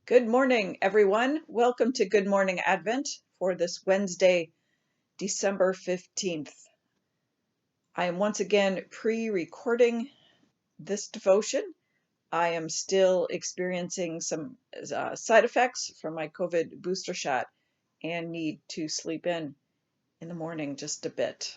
Good morning, everyone. Welcome to Good Morning Advent for this Wednesday, December 15th. I am once again pre-recording this devotion. I am still experiencing some side effects from my COVID booster shot and need to sleep in the morning just a bit.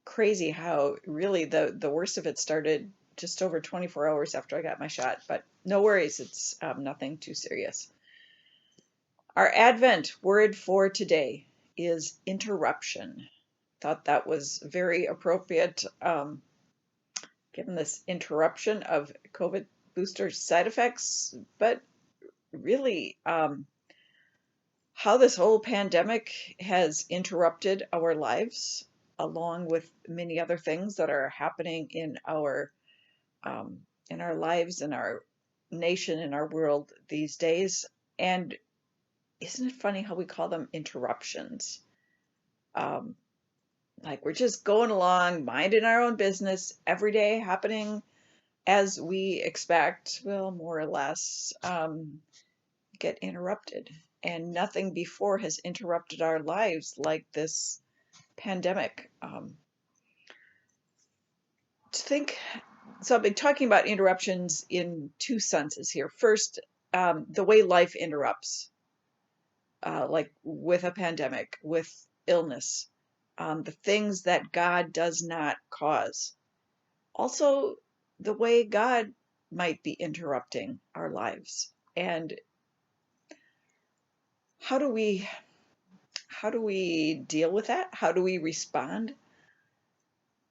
Crazy how really the worst of it started just over 24 hours after I got my shot, but no worries, it's nothing too serious. Our Advent word for today is interruption. Thought that was very appropriate, given this interruption of COVID booster side effects, but really how this whole pandemic has interrupted our lives, along with many other things that are happening in our lives, in our nation, in our world these days. And isn't it funny how we call them interruptions? Um, like we're just going along, minding our own business, every day happening as we expect, well, more or less, get interrupted. And nothing before has interrupted our lives like this pandemic. To think, so I've been talking about interruptions in two senses here. First, the way life interrupts, like with a pandemic, with illness, the things that God does not cause. Also, the way God might be interrupting our lives. And how do we how do we deal with that? How do we respond?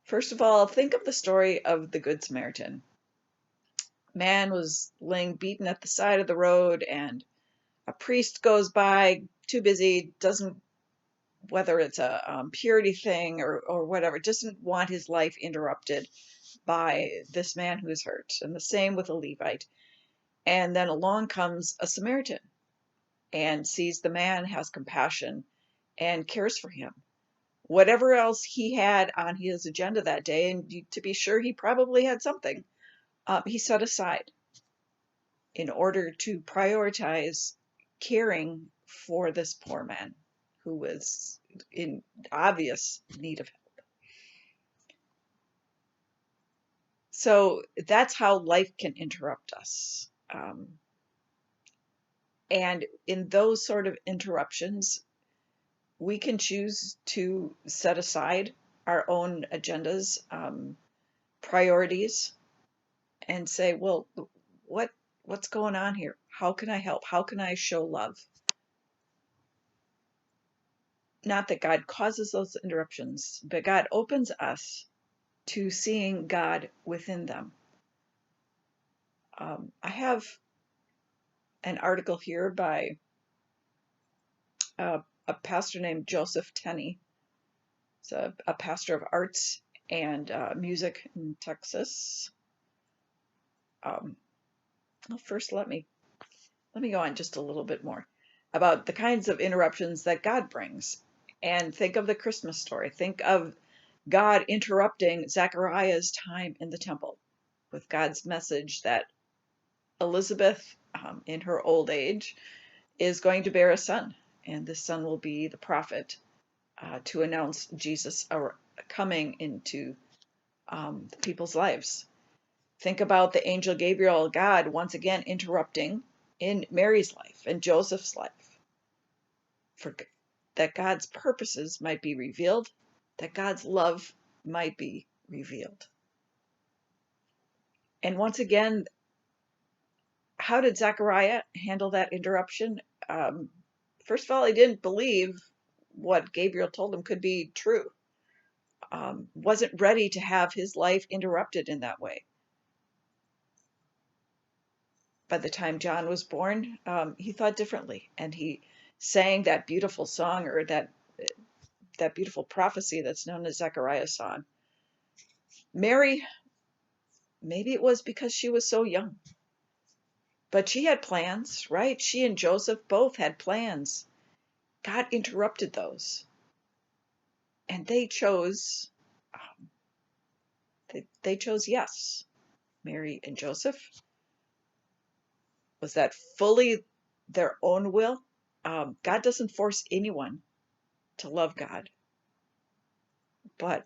First of all, think of the story of the Good Samaritan. Man was laying beaten at the side of the road, and a priest goes by, too busy, doesn't, whether it's a purity thing or whatever, doesn't want his life interrupted by this man who's hurt. And the same with a Levite. And then along comes a Samaritan and sees the man, has compassion, and cares for him. Whatever else he had on his agenda that day, and to be sure, he probably had something, he set aside in order to prioritize caring for this poor man who was in obvious need of help. So that's how life can interrupt us. And in those sort of interruptions, we can choose to set aside our own agendas, priorities, and say, well, what's going on here? How can I help? How can I show love? Not that God causes those interruptions, but God opens us to seeing God within them. I have an article here by a pastor named Joseph Tenney. He's a pastor of arts and music in Texas. Well, first, let me go on just a little bit more about the kinds of interruptions that God brings. And think of the Christmas story. Think of God interrupting Zechariah's time in the temple with God's message that Elizabeth, in her old age, is going to bear a son, and this son will be the prophet to announce Jesus coming into the people's lives. Think about the angel Gabriel, God once again interrupting in Mary's life and Joseph's life, for that God's purposes might be revealed, that God's love might be revealed. And once again, how did Zechariah handle that interruption? First of all, he didn't believe what Gabriel told him could be true. Wasn't ready to have his life interrupted in that way. By the time John was born, he thought differently, and he sang that beautiful song, or that beautiful prophecy that's known as Zechariah's song. Mary, maybe it was because she was so young, but she had plans, right? She and Joseph both had plans. God interrupted those, and they chose yes. Mary and Joseph Was that fully their own will? God doesn't force anyone to love God, but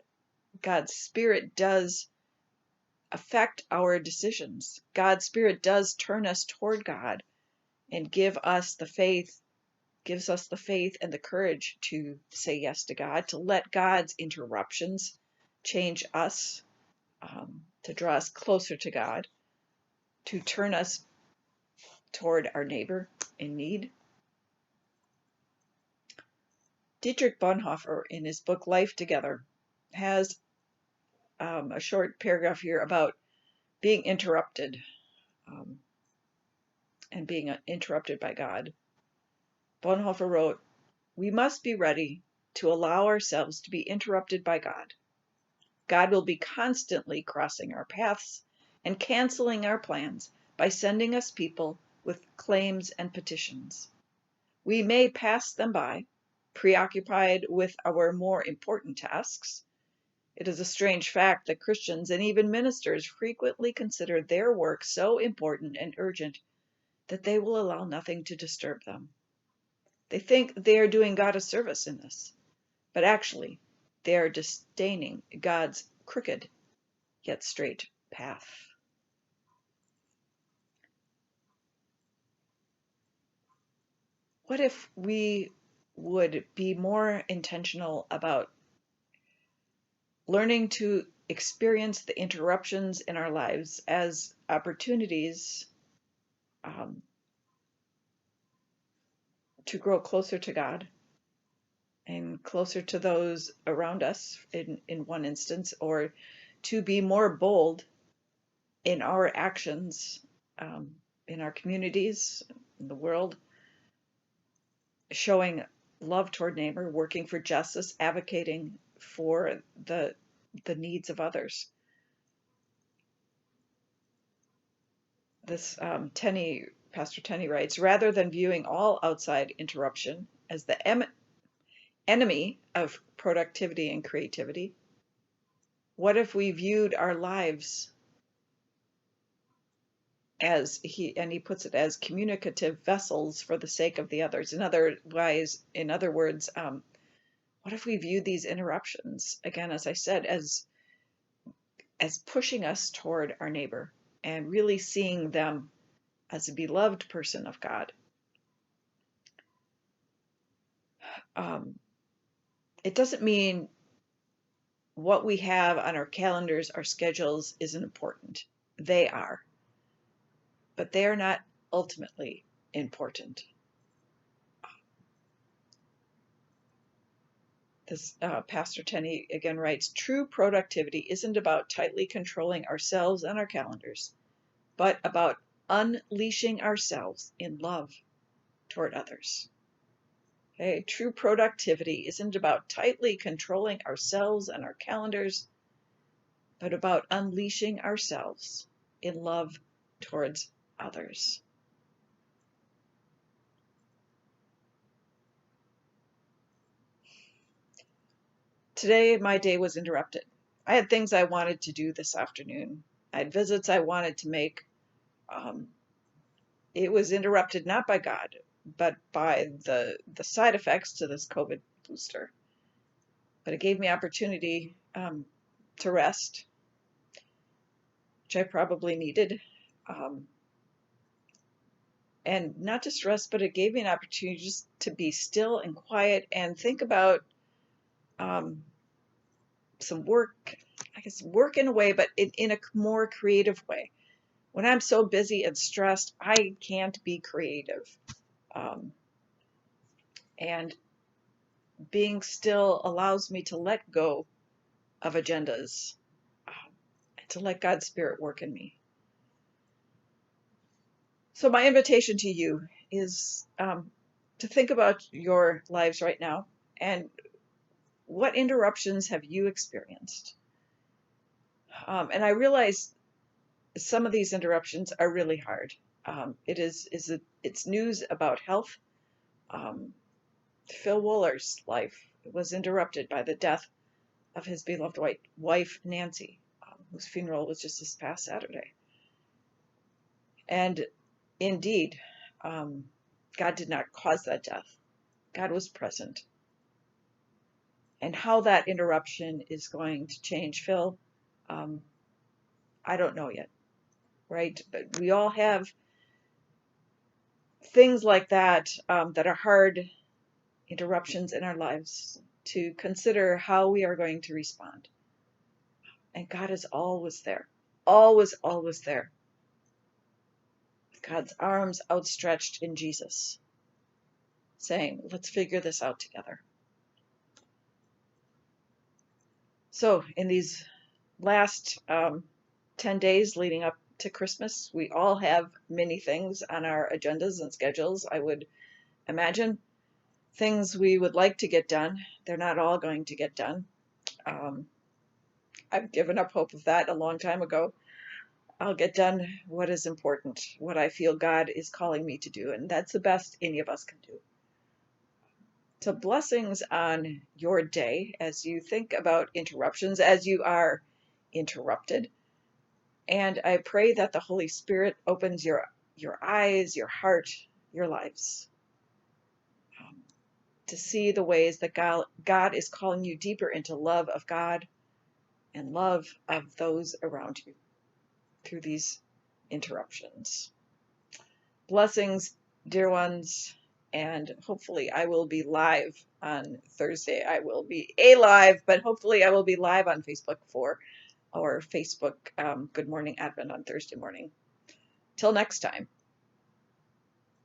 God's Spirit does affect our decisions. God's Spirit does turn us toward God and gives us the faith and the courage to say yes to God, to let God's interruptions change us, to draw us closer to God, to turn us toward our neighbor in need. Dietrich Bonhoeffer, in his book Life Together, has a short paragraph here about being interrupted and being interrupted by God. Bonhoeffer wrote, "We must be ready to allow ourselves to be interrupted by God. God will be constantly crossing our paths and canceling our plans by sending us people with claims and petitions. We may pass them by, preoccupied with our more important tasks. It is a strange fact that Christians and even ministers frequently consider their work so important and urgent that they will allow nothing to disturb them. They think they are doing God a service in this, but actually they are disdaining God's crooked yet straight path." What if we would be more intentional about learning to experience the interruptions in our lives as opportunities to grow closer to God and closer to those around us in one instance, or to be more bold in our actions in our communities, in the world, showing love toward neighbor, working for justice, advocating for the needs of others. Pastor Tenney writes, rather than viewing all outside interruption as the enemy of productivity and creativity, what if we viewed our lives as he puts it as communicative vessels for the sake of the others. In other words, what if we viewed these interruptions, again, as I said, as pushing us toward our neighbor and really seeing them as a beloved person of God? It doesn't mean what we have on our calendars, our schedules, isn't important. They are, but they are not ultimately important. This Pastor Tenney again writes, true productivity isn't about tightly controlling ourselves and our calendars, but about unleashing ourselves in love toward others. Okay, true productivity isn't about tightly controlling ourselves and our calendars, but about unleashing ourselves in love towards others. Today, my day was interrupted. I had things I wanted to do this afternoon. I had visits I wanted to make. It was interrupted not by God, but by the side effects to this COVID booster. But it gave me opportunity to rest, which I probably needed. And not just rest, but it gave me an opportunity just to be still and quiet and think about some work, I guess work in a way, but in a more creative way. When I'm so busy and stressed, I can't be creative. And being still allows me to let go of agendas and to let God's Spirit work in me. So my invitation to you is to think about your lives right now and what interruptions have you experienced? And I realize some of these interruptions are really hard. It's news about health. Phil Wooler's life was interrupted by the death of his beloved wife, Nancy, whose funeral was just this past Saturday. And indeed, God did not cause that death. God was present. And how that interruption is going to change, Phil, I don't know yet, right? But we all have things like that that are hard interruptions in our lives to consider how we are going to respond. And God is always there, always there. God's arms outstretched in Jesus, saying, let's figure this out together. So in these last 10 days leading up to Christmas, we all have many things on our agendas and schedules, I would imagine. Things we would like to get done. They're not all going to get done. I've given up hope of that a long time ago. I'll get done what is important, what I feel God is calling me to do, and that's the best any of us can do. So blessings on your day as you think about interruptions, as you are interrupted. And I pray that the Holy Spirit opens your eyes, your heart, your lives to see the ways that God is calling you deeper into love of God and love of those around you through these interruptions. Blessings, dear ones, and hopefully I will be live on Thursday. I will be alive, but hopefully I will be live on Facebook for our Facebook Good Morning Advent on Thursday morning. Till next time.